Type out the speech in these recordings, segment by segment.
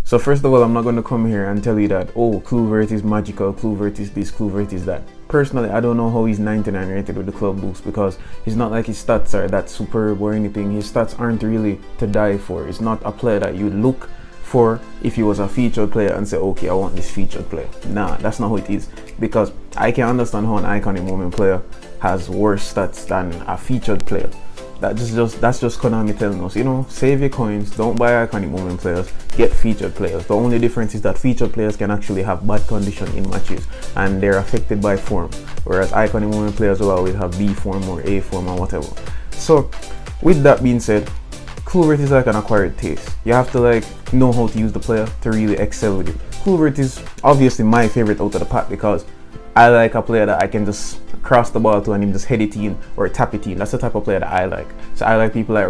So first of all, I'm not going to come here and tell you that, oh, Kluivert is magical, Kluivert is this, Kluivert is that. Personally, I don't know how he's 99 rated with the club boost, because he's not like his stats are that superb or anything. His stats aren't really to die for. It's not a player that you'd look for if he was a featured player and say, okay, I want this featured player. Nah, that's not how it is, because I can understand how an iconic moment player has worse stats than a featured player. That's just Konami telling us, you know, save your coins, don't buy iconic moment players, get featured players. The only difference is that featured players can actually have bad condition in matches and they're affected by form, whereas iconic moment players will always have B form or A form or whatever. So with that being said, Kluivert is like an acquired taste. You have to like know how to use the player to really excel with it. Kluivert is obviously my favorite out of the pack because I like a player that I can just cross the ball to and him just head it in or tap it in. That's the type of player that I like. So I like people like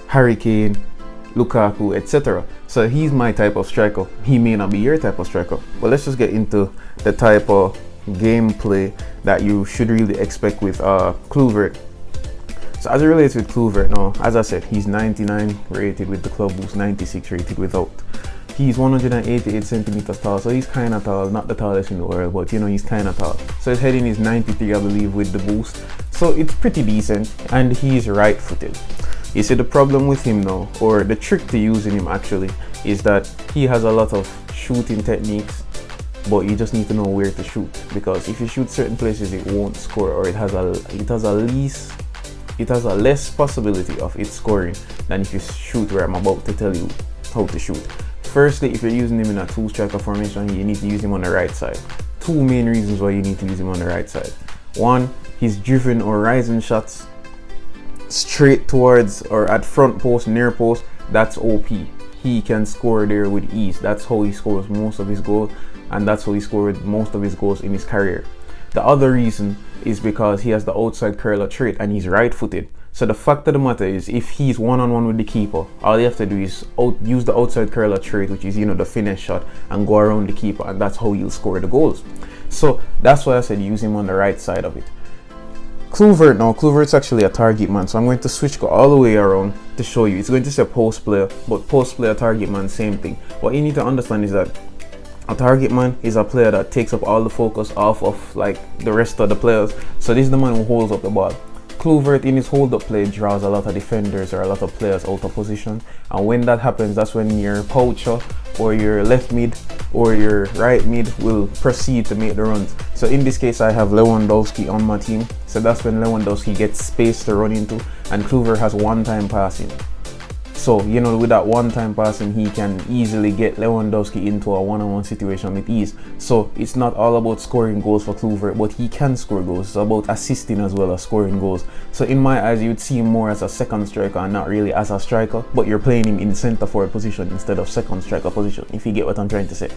Harry Kane, Lukaku, etc. So he's my type of striker. He may not be your type of striker, but let's just get into the type of gameplay that you should really expect with Kluivert. So as it relates with Kluivert now, as I said, he's 99 rated with the club boost, 96 rated without. He's 188 centimeters tall, so he's kind of tall, not the tallest in the world, but you know, he's kind of tall. So his heading is 93, I believe, with the boost. So it's pretty decent, and he's right-footed. You see, the problem with him now, or the trick to using him actually, is that he has a lot of shooting techniques, but you just need to know where to shoot, because if you shoot certain places, it won't score, or it has a less possibility of it scoring than if you shoot where I'm about to tell you how to shoot. Firstly, if you're using him in a two-striker formation, you need to use him on the right side. Two main reasons why you need to use him on the right side. One, his driven or rising shots straight towards or at front post, near post, that's OP. He can score there with ease. That's how he scores most of his goals, and that's how he scored most of his goals in his career. The other reason is because he has the outside curler trait and he's right-footed. So the fact of the matter is, if he's one-on-one with the keeper, all you have to do is use the outside curler trait, which is, you know, the finesse shot, and go around the keeper, and that's how he'll score the goals. So that's why I said use him on the right side of it. Kluivert now, Kluivert's actually a target man, so I'm going to go all the way around to show you. It's going to say post player, but post player, target man, same thing. What you need to understand is that a target man is a player that takes up all the focus off of like the rest of the players. So this is the man who holds up the ball. Kluivert in his hold-up play draws a lot of defenders or a lot of players out of position, and when that happens, that's when your poacher or your left mid or your right mid will proceed to make the runs. So in this case, I have Lewandowski on my team, so that's when Lewandowski gets space to run into, and Kluivert has one-time passing. So, you know, with that one-time passing, he can easily get Lewandowski into a one-on-one situation with ease. So it's not all about scoring goals for Kluivert, but he can score goals. It's about assisting as well as scoring goals. So in my eyes, you would see him more as a second striker and not really as a striker, but you're playing him in centre forward position instead of second striker position, if you get what I'm trying to say.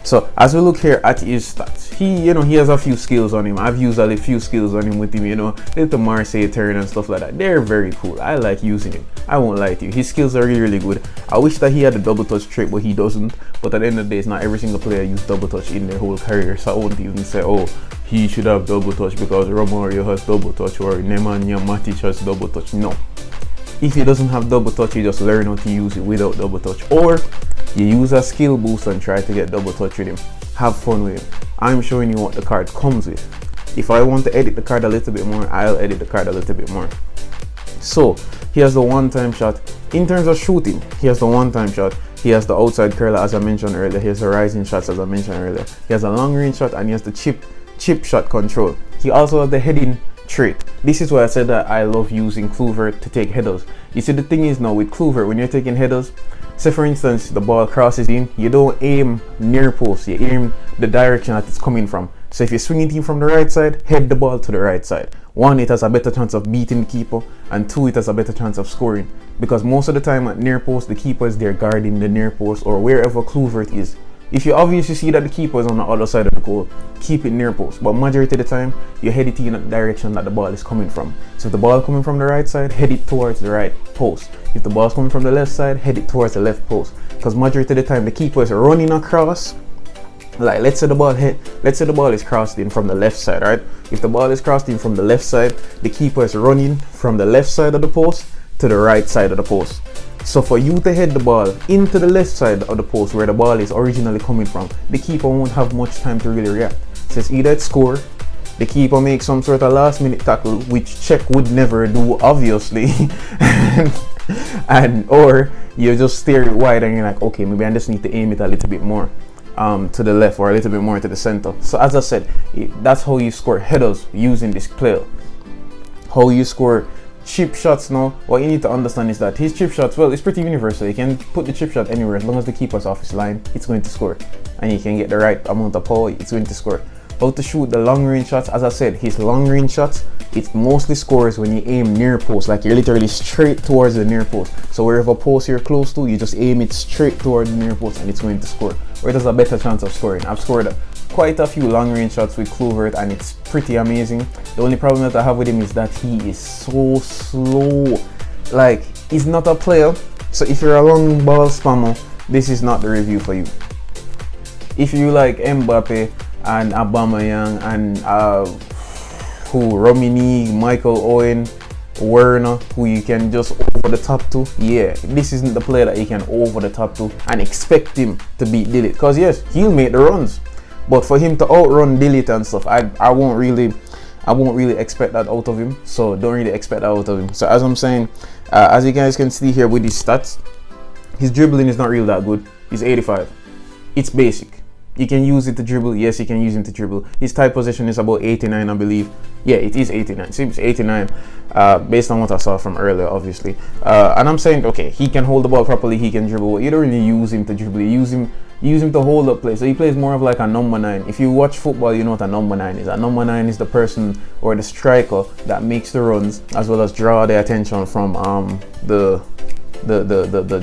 So as we look here at his stats, he has a few skills on him. I've used a few skills on him with him, little Marseille turn and stuff like that. They're very cool. I like using him. I won't lie to you. His skills are really, really good. I wish that he had a double touch trait, but he doesn't. But at the end of the day, it's not every single player use double touch in their whole career. So I won't even say, oh, he should have double touch because Romario has double touch or Nemanja Matic has double touch. No. If he doesn't have double touch, you just learn how to use it without double touch. Or you use a skill boost and try to get double touch with him. Have fun with him. I'm showing you what the card comes with. If I want to edit the card a little bit more, I'll edit the card a little bit more. So he has the one-time shot. In terms of shooting, he has the one-time shot. He has the outside curler, as I mentioned earlier. He has the rising shots, as I mentioned earlier. He has a long-range shot, and he has the chip shot control. He also has the heading trait. This is why I said that I love using Kluivert to take headers. You see, the thing is now with Kluivert, when you're taking headers, say for instance the ball crosses in, you don't aim near post, you aim the direction that it's coming from. So if you're swinging it from the right side, head the ball to the right side. One, it has a better chance of beating the keeper, and two, it has a better chance of scoring, because most of the time at near post, the keeper is there guarding the near post or wherever Kluivert is. If you obviously see that the keeper is on the other side of the goal, keep it near post. But majority of the time, you head it in the direction that the ball is coming from. So if the ball is coming from the right side, head it towards the right post. If the ball is coming from the left side, head it towards the left post. Because majority of the time, the keeper is running across. Like let's say the ball is crossed in from the left side, right? If the ball is crossed in from the left side, the keeper is running from the left side of the post to the right side of the post. So for you to head the ball into the left side of the post where the ball is originally coming from, the keeper won't have much time to really react. So it's either score, the keeper makes some sort of last minute tackle, which Cech would never do, obviously, and or you just stare it wide and you're like, okay, maybe I just need to aim it a little bit more to the left or a little bit more to the center. So as I said, that's how you score headers using this player. How you score chip shots now, what you need to understand is that his chip shots, well, it's pretty universal. You can put the chip shot anywhere as long as the keeper's off his line, it's going to score. And you can get the right amount of power, it's going to score. How to shoot the long range shots, as I said, his long range shots, it mostly scores when you aim near post, like you're literally straight towards the near post. So wherever post you're close to, you just aim it straight towards the near post and it's going to score. Or it has a better chance of scoring. I've scored quite a few long range shots with Kluivert and it's pretty amazing. The only problem that I have with him is that he is so slow. Like, he's not a player. So if you're a long ball spammer, this is not the review for you. If you like Mbappe and Aubameyang and Romini, Michael Owen, Werner, who you can just over the top to, yeah, this isn't the player that you can over the top to and expect him to beat Dillit. Because yes, he'll make the runs, but for him to outrun Dillit and stuff, I won't really expect that out of him. So don't really expect that out of him. So as I'm saying, as you guys can see here with his stats, his dribbling is not really that good. He's 85. It's basic. You can use it to dribble. Yes, you can use it to dribble. His tight possession is about 89, I believe. Yeah, it is 89. Seems 89, based on what I saw from earlier, obviously. And I'm saying, okay, he can hold the ball properly. He can dribble. You don't really use him to dribble. You use him to hold up play. So he plays more of like a number 9. If you watch football, you know what a number 9 is. A number 9 is the person or the striker that makes the runs as well as draw the attention from the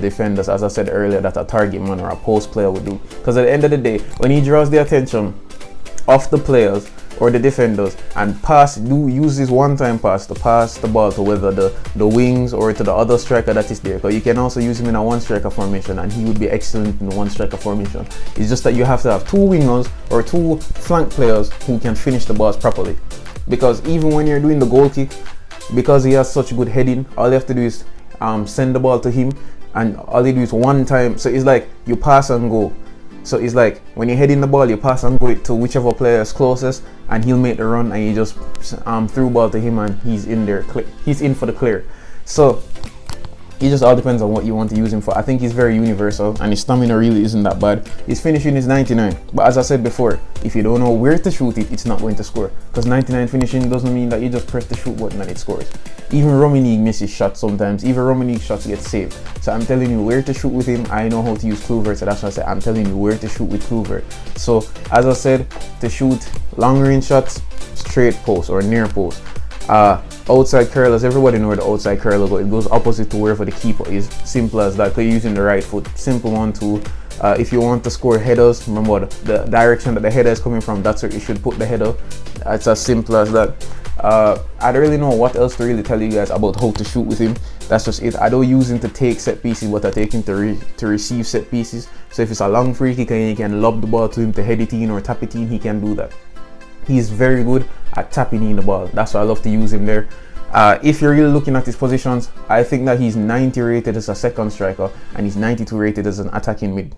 defenders, as I said earlier, that a target man or a post player would do. Because at the end of the day, when he draws the attention of the players or the defenders and use this one-time pass to pass the ball to whether the wings or to the other striker that is there. Because you can also use him in a one-striker formation and he would be excellent in the one-striker formation. It's just that you have to have 2 wingers or 2 flank players who can finish the balls properly. Because even when you're doing the goal kick, because he has such good heading, all you have to do is send the ball to him and all you do is one time. So it's like you pass and go. So it's like when you're heading the ball, you pass and go it to whichever player is closest and he'll make the run and you just throw ball to him and he's in there. He's in for the clear. So it just all depends on what you want to use him for. I think he's very universal and his stamina really isn't that bad. His finishing is 99. But as I said before, if you don't know where to shoot it, it's not going to score. Because 99 finishing doesn't mean that you just press the shoot button and it scores. Even Romini misses shots sometimes. Even Romini shots get saved. So I'm telling you where to shoot with him. I know how to use Kluivert. So that's why I said I'm telling you where to shoot with Kluivert. So as I said, to shoot long range shots, straight post or near post. Outside curlers, everybody know where the outside curler goes. It goes opposite to wherever the keeper is. Simple as that. Because you're using the right foot. Simple 1-2. If you want to score headers, remember the direction that the header is coming from, that's where you should put the header. It's as simple as that. I don't really know what else to really tell you guys about how to shoot with him. That's just it. I don't use him to take set pieces, but I take him to receive set pieces. So if it's a long free kick and you can lob the ball to him to head it in or tap it in, he can do that. He's very good at tapping in the ball. That's why I love to use him there. If you're really looking at his positions, I think that he's 90 rated as a second striker and he's 92 rated as an attacking mid.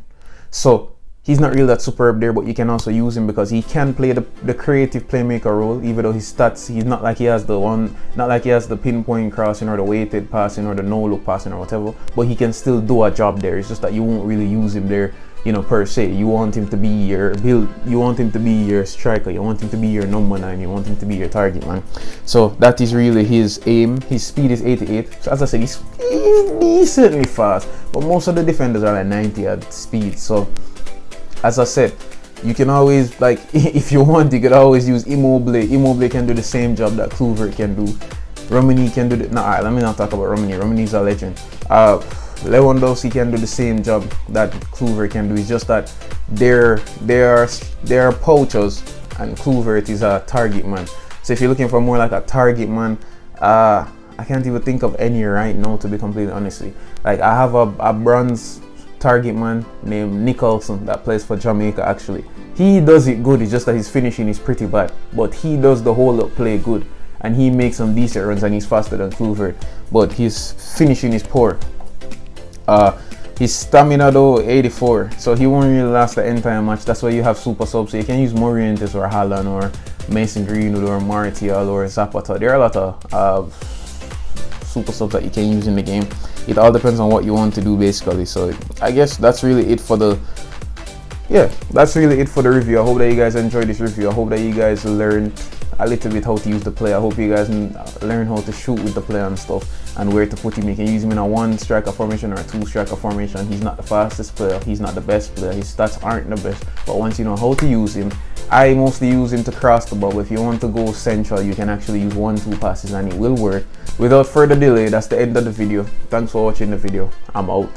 So he's not really that superb there, but you can also use him because he can play the creative playmaker role. Even though his stats, he's not like he has the pinpoint crossing or the weighted passing or the no look passing or whatever, but he can still do a job there. It's just that you won't really use him there, you know, per se. You want him to be your build, you want him to be your striker, you want him to be your number 9, you want him to be your target man. So that is really his aim. His speed is 88. So as I said, he's decently fast, but most of the defenders are like 90 at speed. So as I said, you can always, like, if you want, you could always use Immobile. Immobile can do the same job that Kluivert can do. Romini can do the, nah, let me not talk about Romini. Romini's a legend. Lewandowski can do the same job that Kluivert can do. It's just that they're poachers and Kluivert is a target man. So if you're looking for more like a target man, I can't even think of any right now, to be completely honestly. Like, I have a bronze target man named Nicholson that plays for Jamaica. Actually, he does it good. It's just that his finishing is pretty bad, but he does the whole up play good and he makes some decent runs and he's faster than Kluivert, but his finishing is poor. His stamina though 84, so he won't really last the entire match. That's why you have super subs, so you can use Morientes or Haaland or Mason Greenwood or Martial or Zapata. There are a lot of super subs that you can use in the game. It all depends on what you want to do basically. So I guess that's really it for the review. I hope that you guys enjoyed this review. I hope that you guys learned a little bit how to use the player. I hope you guys learn how to shoot with the player and stuff, and where to put him. You can use him in a 1 striker formation or a 2 striker formation. He's not the fastest player, he's not the best player, his stats aren't the best, but once you know how to use him, I mostly use him to cross the ball. If you want to go central, you can actually use 1-2 passes and it will work. Without further delay, that's the end of the video. Thanks for watching the video. I'm out.